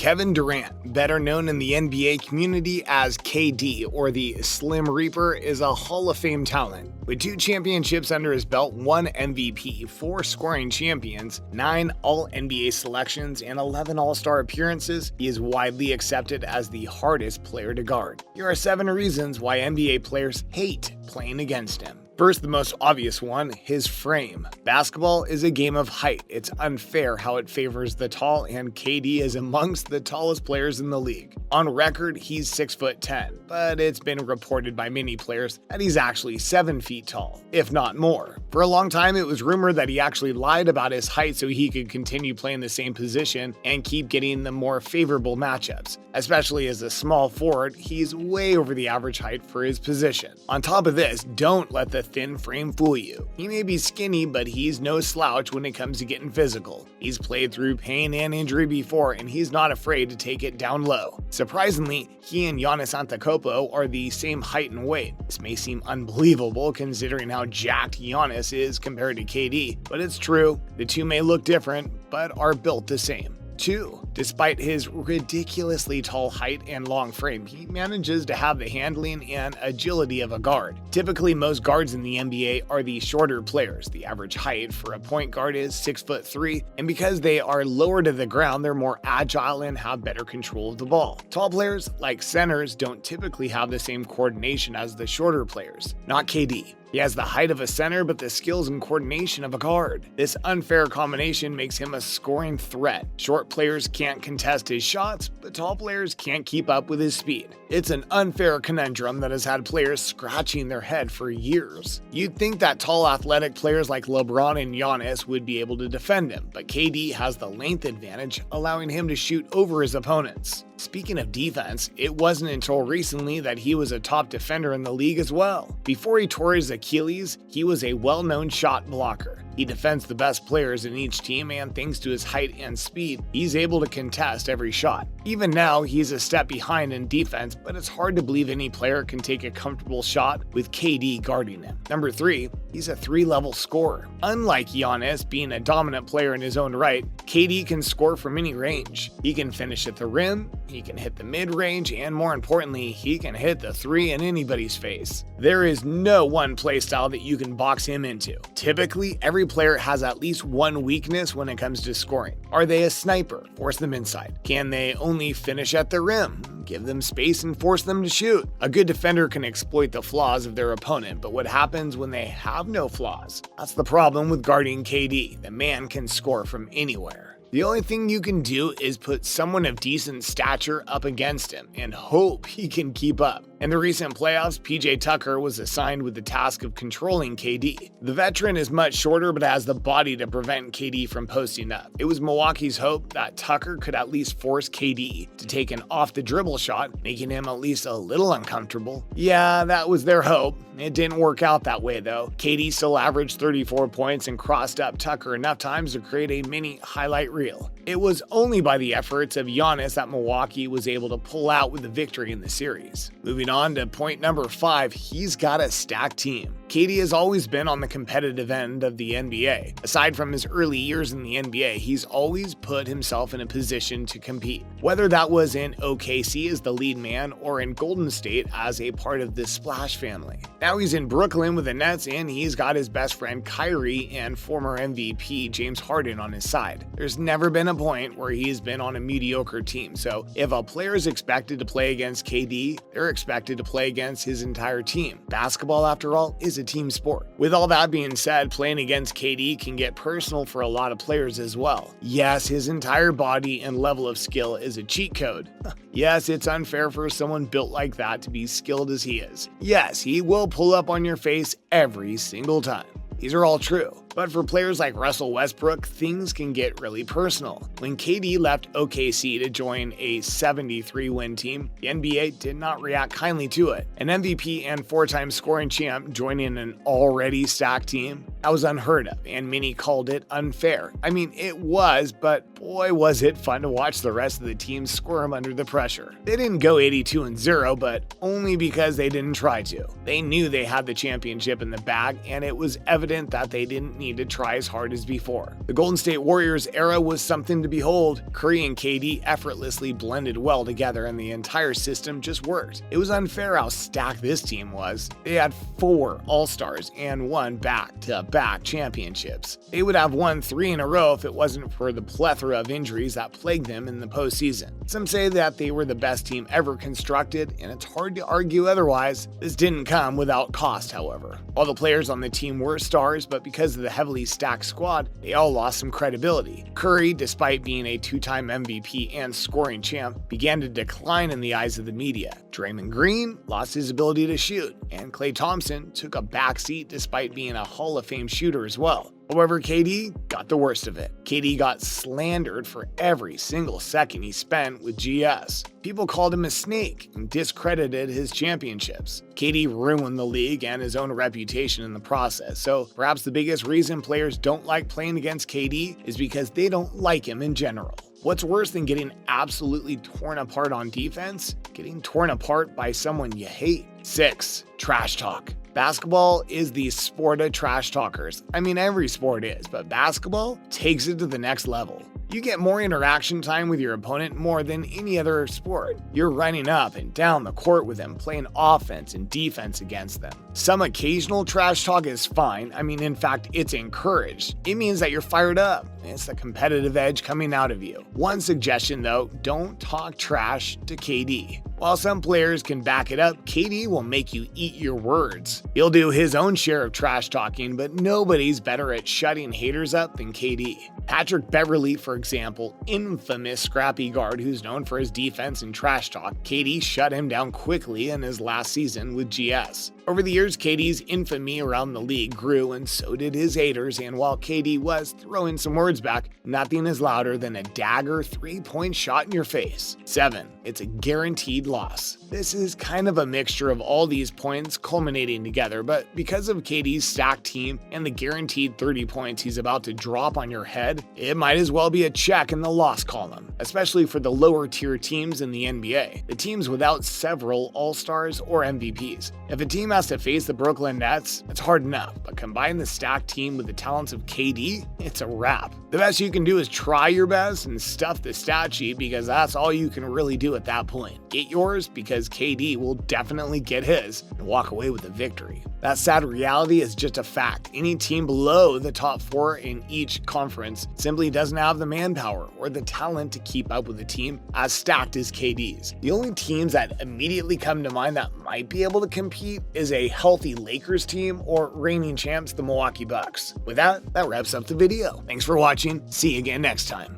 Kevin Durant, better known in the NBA community as KD or the Slim Reaper, is a Hall of Fame talent. With 2 championships under his belt, 1 MVP, 4 scoring champions, 9 All-NBA selections, and 11 All-Star appearances, he is widely accepted as the hardest player to guard. Here are 7 reasons why NBA players hate playing against him. First, the most obvious one, his frame. Basketball is a game of height. It's unfair how it favors the tall, and KD is amongst the tallest players in the league. On record, he's 6'10", but it's been reported by many players that he's actually 7 feet tall, if not more. For a long time, it was rumored that he actually lied about his height so he could continue playing the same position and keep getting the more favorable matchups. Especially as a small forward, he's way over the average height for his position. On top of this, don't let the thin frame fool you. He may be skinny, but he's no slouch when it comes to getting physical. He's played through pain and injury before, and he's not afraid to take it down low. Surprisingly, he and Giannis Antetokounmpo are the same height and weight. This may seem unbelievable considering how jacked Giannis is compared to KD, but it's true. The two may look different, but are built the same. 2. Despite his ridiculously tall height and long frame, he manages to have the handling and agility of a guard. Typically, most guards in the NBA are the shorter players. The average height for a point guard is 6'3", and because they are lower to the ground, they're more agile and have better control of the ball. Tall players, like centers, don't typically have the same coordination as the shorter players. Not KD. He has the height of a center, but the skills and coordination of a guard. This unfair combination makes him a scoring threat. Short players can't contest his shots, but tall players can't keep up with his speed. It's an unfair conundrum that has had players scratching their head for years. You'd think that tall athletic players like LeBron and Giannis would be able to defend him, but KD has the length advantage, allowing him to shoot over his opponents. Speaking of defense, it wasn't until recently that he was a top defender in the league as well. Before he tore his Achilles, he was a well-known shot blocker. He defends the best players in each team, and thanks to his height and speed, he's able to contest every shot. Even now, he's a step behind in defense, but it's hard to believe any player can take a comfortable shot with KD guarding him. Number 3, he's a 3-level scorer. Unlike Giannis being a dominant player in his own right, KD can score from any range. He can finish at the rim, he can hit the mid-range, and more importantly, he can hit the 3 in anybody's face. There is no one playstyle that you can box him into. Typically, every player has at least one weakness when it comes to scoring. Are they a sniper? Force them inside. Can they only finish at the rim? Give them space and force them to shoot. A good defender can exploit the flaws of their opponent, but what happens when they have no flaws? That's the problem with guarding KD. The man can score from anywhere. The only thing you can do is put someone of decent stature up against him and hope he can keep up. In the recent playoffs, PJ Tucker was assigned with the task of controlling KD. The veteran is much shorter but has the body to prevent KD from posting up. It was Milwaukee's hope that Tucker could at least force KD to take an off-the-dribble shot, making him at least a little uncomfortable. Yeah, that was their hope. It didn't work out that way though. KD still averaged 34 points and crossed up Tucker enough times to create a mini highlight reel. It was only by the efforts of Giannis that Milwaukee was able to pull out with the victory in the series. Moving on to point number 5, he's got a stacked team. KD has always been on the competitive end of the NBA. Aside from his early years in the NBA, he's always put himself in a position to compete. Whether that was in OKC as the lead man or in Golden State as a part of the Splash family. Now he's in Brooklyn with the Nets, and he's got his best friend Kyrie and former MVP James Harden on his side. There's never been a point where he's been on a mediocre team, so if a player is expected to play against KD, they're expected to play against his entire team. Basketball, after all, is a team sport. With all that being said, playing against KD can get personal for a lot of players as well. Yes, his entire body and level of skill is a cheat code. Yes, it's unfair for someone built like that to be skilled as he is. Yes, he will pull up on your face every single time. These are all true. But for players like Russell Westbrook, things can get really personal. When KD left OKC to join a 73-win team, the NBA did not react kindly to it. An MVP and 4-time scoring champ joining an already stacked team? That was unheard of, and many called it unfair. I mean, it was, but boy was it fun to watch the rest of the team squirm under the pressure. They didn't go 82-0, but only because they didn't try to. They knew they had the championship in the bag, and it was evident that they didn't need to try as hard as before. The Golden State Warriors era was something to behold. Curry and KD effortlessly blended well together and the entire system just worked. It was unfair how stacked this team was. They had 4 All-Stars and won back-to-back championships. They would have won 3 in a row if it wasn't for the plethora of injuries that plagued them in the postseason. Some say that they were the best team ever constructed, and it's hard to argue otherwise. This didn't come without cost, however. All the players on the team were stars, but because of the heavily stacked squad, they all lost some credibility. Curry, despite being a 2-time MVP and scoring champ, began to decline in the eyes of the media. Draymond Green lost his ability to shoot, and Klay Thompson took a backseat despite being a Hall of Fame shooter as well. However, KD got the worst of it. KD got slandered for every single second he spent with GS. People called him a snake and discredited his championships. KD ruined the league and his own reputation in the process, so perhaps the biggest reason players don't like playing against KD is because they don't like him in general. What's worse than getting absolutely torn apart on defense? Getting torn apart by someone you hate. 6. Trash talk. Basketball is the sport of trash talkers. I mean, every sport is, but basketball takes it to the next level. You get more interaction time with your opponent more than any other sport. You're running up and down the court with them, playing offense and defense against them. Some occasional trash talk is fine. I mean, in fact, it's encouraged. It means that you're fired up. It's the competitive edge coming out of you. One suggestion though, don't talk trash to KD. While some players can back it up, KD will make you eat your words. He'll do his own share of trash talking, but nobody's better at shutting haters up than KD. Patrick Beverley, for example, infamous scrappy guard who's known for his defense and trash talk, KD shut him down quickly in his last season with GS. Over the years, KD's infamy around the league grew, and so did his haters, and while KD was throwing some words back, nothing is louder than a dagger 3-point shot in your face. 7. It's a guaranteed loss. This is kind of a mixture of all these points culminating together, but because of KD's stacked team and the guaranteed 30 points he's about to drop on your head, it might as well be a check in the loss column, especially for the lower tier teams in the NBA, the teams without several All-Stars or MVPs. If a team has to face the Brooklyn Nets, it's hard enough, but combine the stacked team with the talents of KD, it's a wrap. The best you can do is try your best and stuff the stat sheet because that's all you can really do at that point. Get yours because KD will definitely get his and walk away with a victory. That sad reality is just a fact. Any team below the top 4 in each conference simply doesn't have the manpower or the talent to keep up with a team as stacked as KD's. The only teams that immediately come to mind that might be able to compete is a healthy Lakers team or reigning champs, the Milwaukee Bucks. With that wraps up the video. Thanks for watching. See you again next time.